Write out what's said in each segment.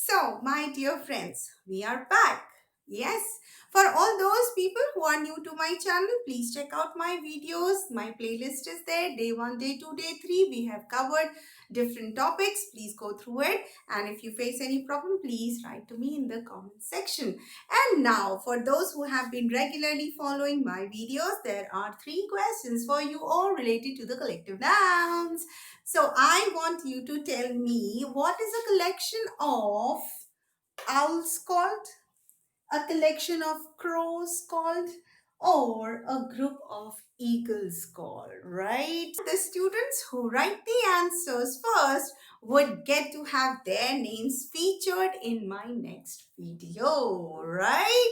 So, my dear friends, we are back. Yes, for all those people who are new to my channel, please check out my videos. My playlist is there. Day 1, day 2, day 3. We have covered different topics. Please go through it. And if you face any problem, please write to me in the comment section. And now, for those who have been regularly following my videos, there are 3 questions for you all related to the collective nouns. So I want you to tell me what is a collection of owls called, a collection of crows called, or a group of eagles called, right? The students who write the answers first would get to have their names featured in my next video, right?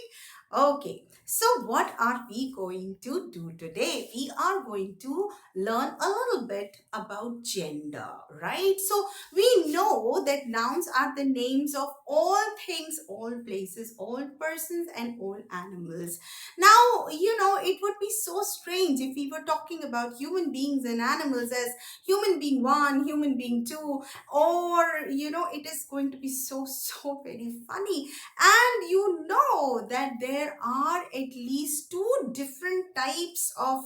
Okay, so what are we going to do today? We are going to learn a little bit about gender, right? So we know that nouns are the names of all things, all places, all persons, and all animals. Now, it would be so strange if we were talking about human beings and animals as human being 1, human being 2, or, it is going to be so very funny. And you know that there are at least 2 different types of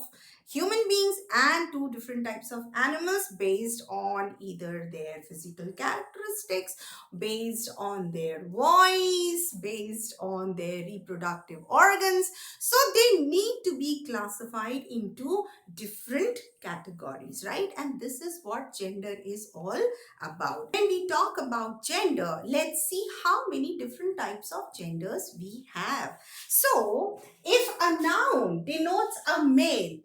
human beings and 2 different types of animals based on either their physical characteristics, based on their voice, based on their reproductive organs. So they need to be classified into different categories, right? And this is what gender is all about. When we talk about gender, let's see how many different types of genders we have. So if a noun denotes a male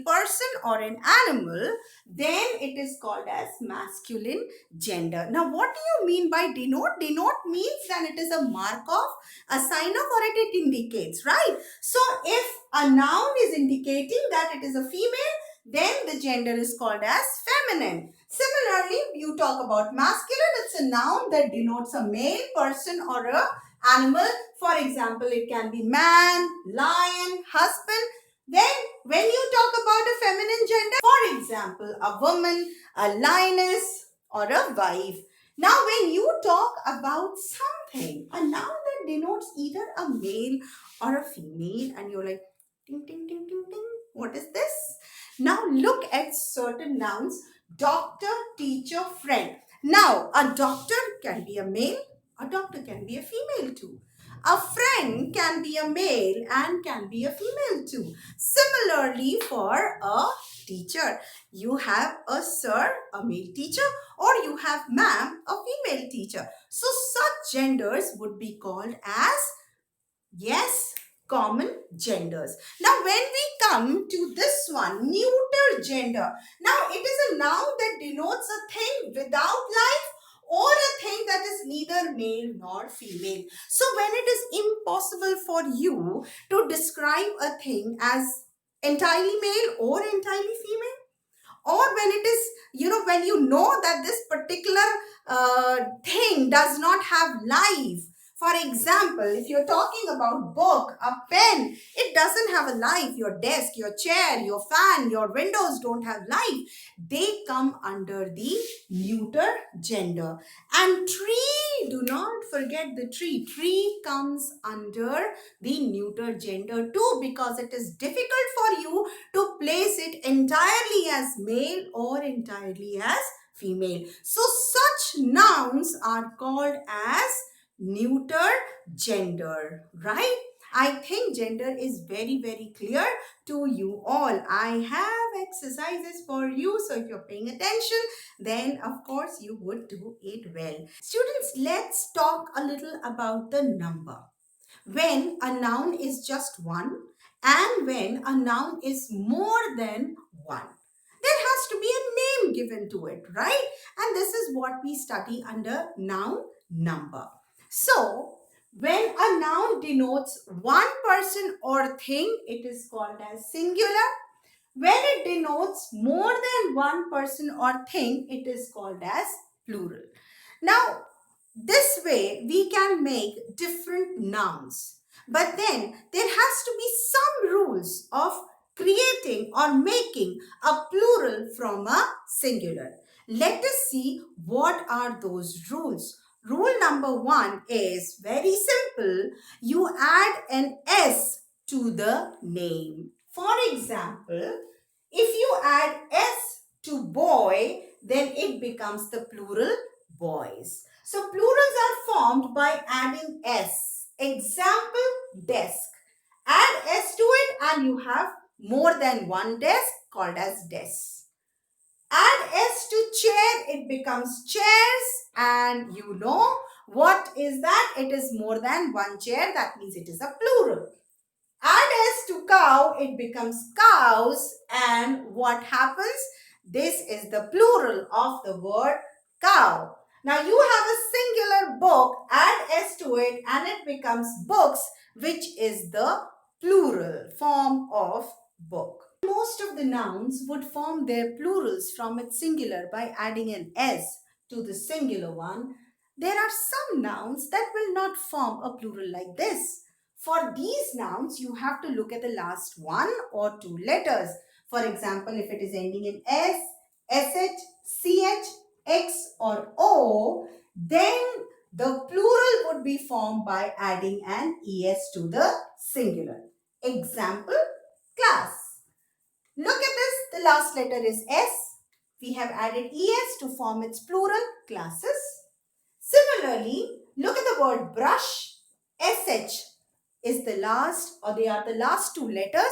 person or an animal, then it is called as masculine gender. Now, what do you mean by denote? Denote means that it is a mark of, a sign of, or it indicates, right? So, if a noun is indicating that it is a female, then the gender is called as feminine. Similarly, you talk about masculine, it's a noun that denotes a male person or a animal. For example, it can be man, lion, husband. Then when you talk about a feminine gender, for example, a woman, a lioness, or a wife. Now when you talk about something, a noun that denotes either a male or a female, and you're like, ding, ding, ding, ding, ding, what is this? Now look at certain nouns: doctor, teacher, friend. Now a doctor can be a male, a doctor can be a female too. A friend can be a male and can be a female too. Similarly, for a teacher, you have a sir, a male teacher, or you have ma'am, a female teacher. So such genders would be called as, yes, common genders. Now when we come to this one, neuter gender. Now it is a noun that denotes a thing without life or a thing that is neither male nor female. So when it is impossible for you to describe a thing as entirely male or entirely female, or when it is, when you know that this particular thing does not have life. For example, if you're talking about book, a pen, it doesn't have a life. Your desk, your chair, your fan, your windows don't have life. They come under the neuter gender. And tree, do not forget the tree. Tree comes under the neuter gender too, because it is difficult for you to place it entirely as male or entirely as female. So such nouns are called as neuter gender, right? I think gender is very clear to you all. I have exercises for you, so if you're paying attention, then of course you would do it well. Students, let's talk a little about the number. When a noun is just one and when a noun is more than one, there has to be a name given to it, right? And this is what we study under noun number. So, when a noun denotes one person or thing, it is called as singular. When it denotes more than one person or thing, it is called as plural. Now, this way we can make different nouns. But then there has to be some rules of creating or making a plural from a singular. Let us see what are those rules. Rule number 1 is very simple. You add an S to the name. For example, if you add S to boy, then it becomes the plural boys. So plurals are formed by adding S. Example, desk. Add S to it and you have more than one desk called as desks. Add S to chair, it becomes chairs, and you know what is that? It is more than one chair, that means it is a plural. Add S to cow, it becomes cows, and what happens? This is the plural of the word cow. Now you have a singular book, add S to it and it becomes books, which is the plural form of book. Most of the nouns would form their plurals from its singular by adding an S to the singular one. There are some nouns that will not form a plural like this. For these nouns, you have to look at the last one or two letters. For example, if it is ending in S, SH, CH, X or O, then the plural would be formed by adding an ES to the singular. Example, class. Look at this, the last letter is S. We have added ES to form its plural, classes. Similarly, look at the word brush. SH is the last, or they are the last two letters.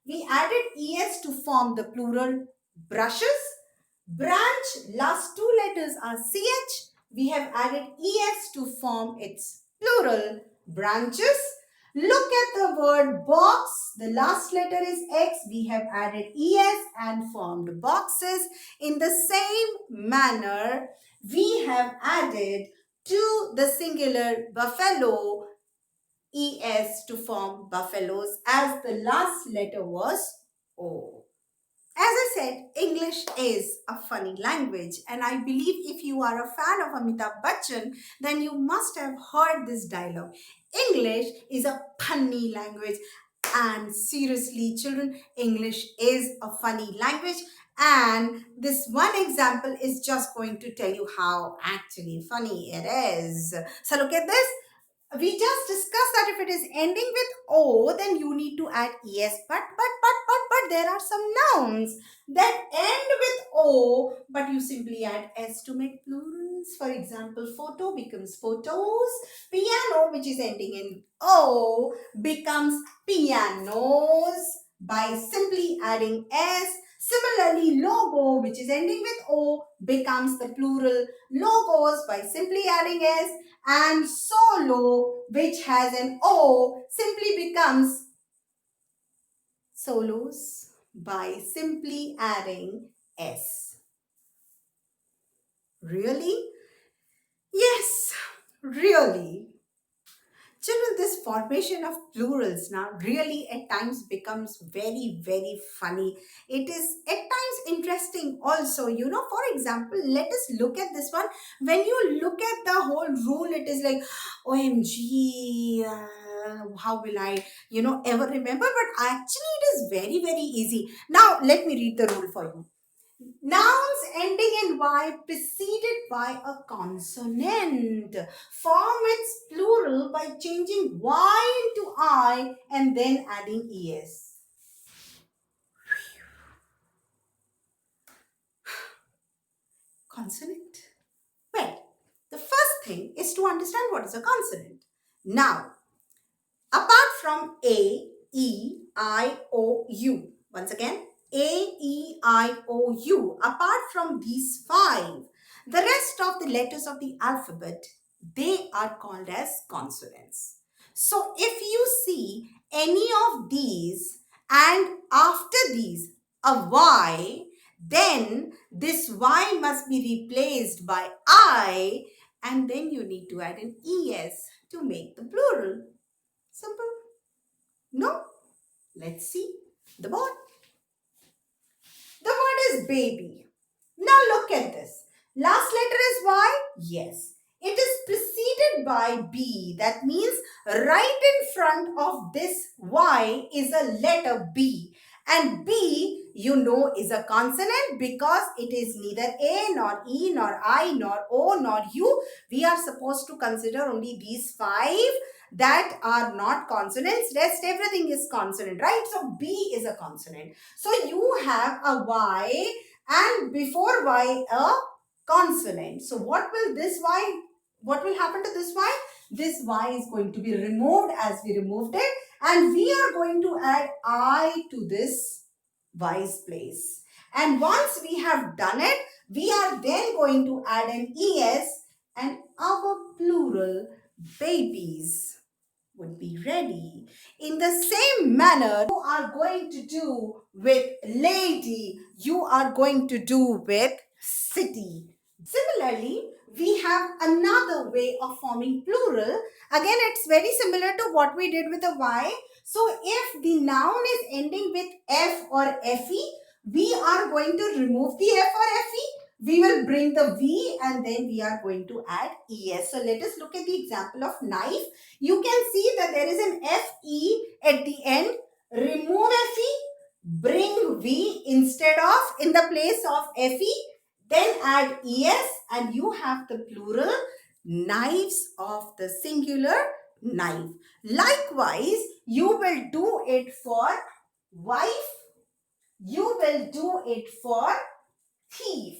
We added ES to form the plural, brushes. Branch, last two letters are CH. We have added ES to form its plural, branches. Look at the word box. The last letter is X. We have added ES and formed boxes. In the same manner, we have added to the singular buffalo ES to form buffaloes as the last letter was O. As I said, English is a funny language, and I believe if you are a fan of Amitabh Bachchan, then you must have heard this dialogue. English is a funny language, and seriously, children, English is a funny language, and this one example is just going to tell you how actually funny it is. So look at this. We just discussed that if it is ending with O, then you need to add ES. But there are some nouns that end with O, but you simply add S to make plurals. For example, photo becomes photos. Piano, which is ending in O, becomes pianos by simply adding S. Similarly, logo, which is ending with O, becomes the plural logos by simply adding S. And solo, which has an O, simply becomes solos by simply adding S. Really? Yes, really. Children, this formation of plurals now really at times becomes very, very funny. It is at times interesting also. You know, for example, let us look at this one. When you look at the whole rule, it is like, OMG, how will I, ever remember? But actually, it is very, very easy. Now, let me read the rule for you. Nouns ending in Y preceded by a consonant form its plural by changing Y into I and then adding ES. Consonant? Well, the first thing is to understand what is a consonant. Now, apart from A, E, I, O, U, once again, A, E, I, O, U. Apart from these five, the rest of the letters of the alphabet, they are called as consonants. So if you see any of these and after these a Y, then this Y must be replaced by I, and then you need to add an ES to make the plural. Simple. No? Let's see the board. The word is baby. Now look at this. Last letter is Y? Yes. It is preceded by B. That means right in front of this Y is a letter B. And B you know is a consonant because it is neither A nor E nor I nor O nor U. We are supposed to consider only these 5 that are not consonants. Rest everything is consonant, right? So B is a consonant. So you have a Y and before Y a consonant. So what will this Y, what will happen to this Y? This Y is going to be removed as we removed it, and we are going to add I to this Y's place. And once we have done it, we are then going to add an ES and our plural babies would be ready. In the same manner, you are going to do with lady, you are going to do with city. Similarly, we have another way of forming plural. Again, it's very similar to what we did with the Y. So, if the noun is ending with F or FE, we are going to remove the F or FE. We will bring the V and then we are going to add ES. So, let us look at the example of knife. You can see that there is an FE at the end. Remove FE, bring V instead of, in the place of FE, then add ES and you have the plural knives of the singular knife. Likewise, you will do it for wife, you will do it for thief.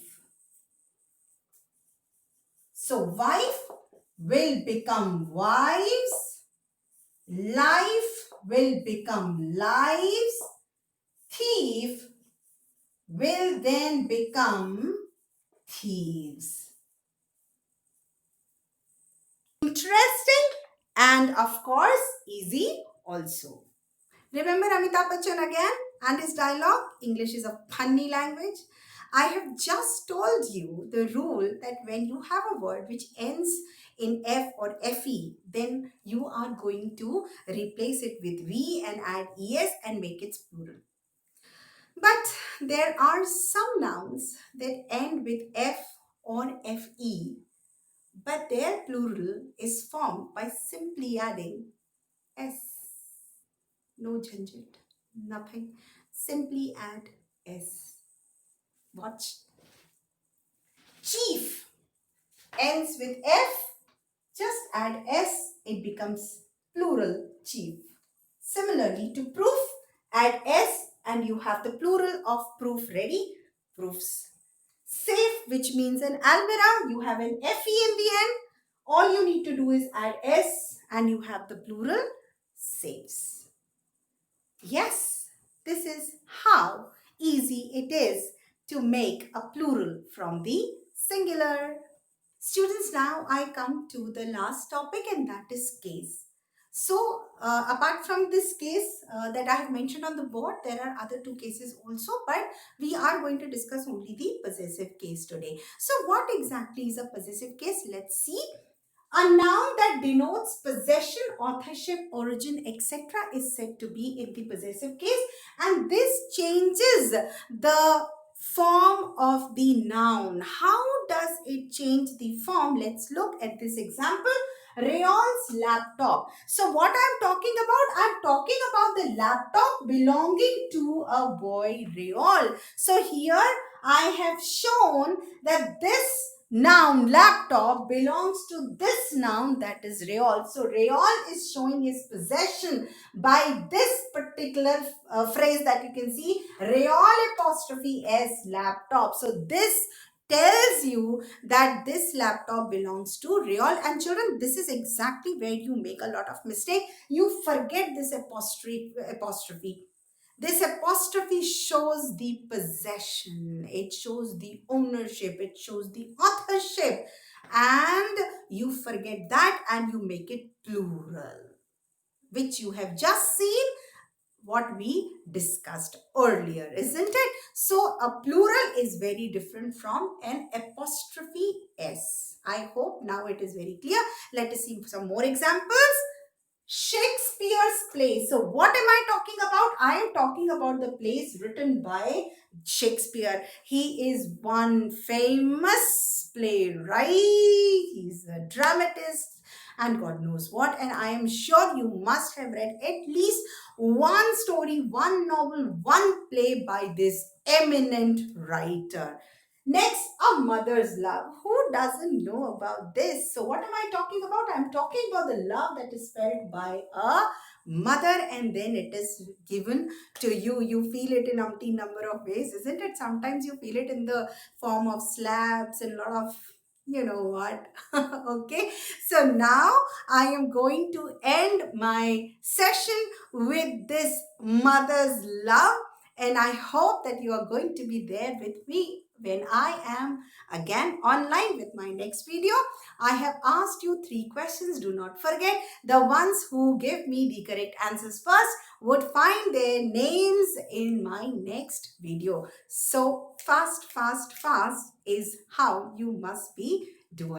So, wife will become wives, life will become lives, thief will then become thieves. Interesting and of course easy also. Remember Amitabh Bachchan again and his dialogue, English is a funny language. I have just told you the rule that when you have a word which ends in F or FE, then you are going to replace it with V and add ES and make it plural. But there are some nouns that end with F or FE, but their plural is formed by simply adding S. No jhanjit, nothing. Simply add S. Watch. Chief ends with F. Just add S. It becomes plural chief. Similarly to proof, add S and you have the plural of proof ready. Proofs. Safe, which means an almirah, you have an FE in the end. All you need to do is add S and you have the plural safes. Yes, this is how easy it is to make a plural from the singular. Students, now I come to the last topic and that is case. So, apart from this case that I have mentioned on the board, there are other 2 cases also, but we are going to discuss only the possessive case today. So, what exactly is a possessive case? Let's see. A noun that denotes possession, authorship, origin, etc. is said to be in the possessive case, and this changes the form of the noun. How does it change the form? Let's look at this example. Rayon's laptop. So what I'm talking about? I'm talking about the laptop belonging to a boy, Rayon. So here I have shown that this noun laptop belongs to this noun, that is Rayon. So Rayon is showing his possession by this particular phrase that you can see, Rayon apostrophe S laptop. So this tells you that this laptop belongs to Rayon. And children, this is exactly where you make a lot of mistake. You forget this apostrophe. This apostrophe shows the possession, it shows the ownership, it shows the authorship, and you forget that and you make it plural, which you have just seen what we discussed earlier, isn't it? So a plural is very different from an apostrophe S. I hope now it is very clear. Let us see some more examples. Shakespeare's play. So what am I talking about? I am talking about the plays written by Shakespeare. He is one famous playwright. He's a dramatist and God knows what. And I am sure you must have read at least one story, one novel, one play by this eminent writer. Next, a mother's love. Who doesn't know about this? So, what am I talking about? I'm talking about the love that is felt by a mother, and then it is given to you. You feel it in umpteen number of ways, isn't it? Sometimes you feel it in the form of slaps and a lot of you know what. Okay, so now I am going to end my session with this mother's love, and I hope that you are going to be there with me when I am again online with my next video. I have asked you 3 questions. Do not forget, the ones who give me the correct answers first would find their names in my next video. So fast, fast, fast is how you must be doing.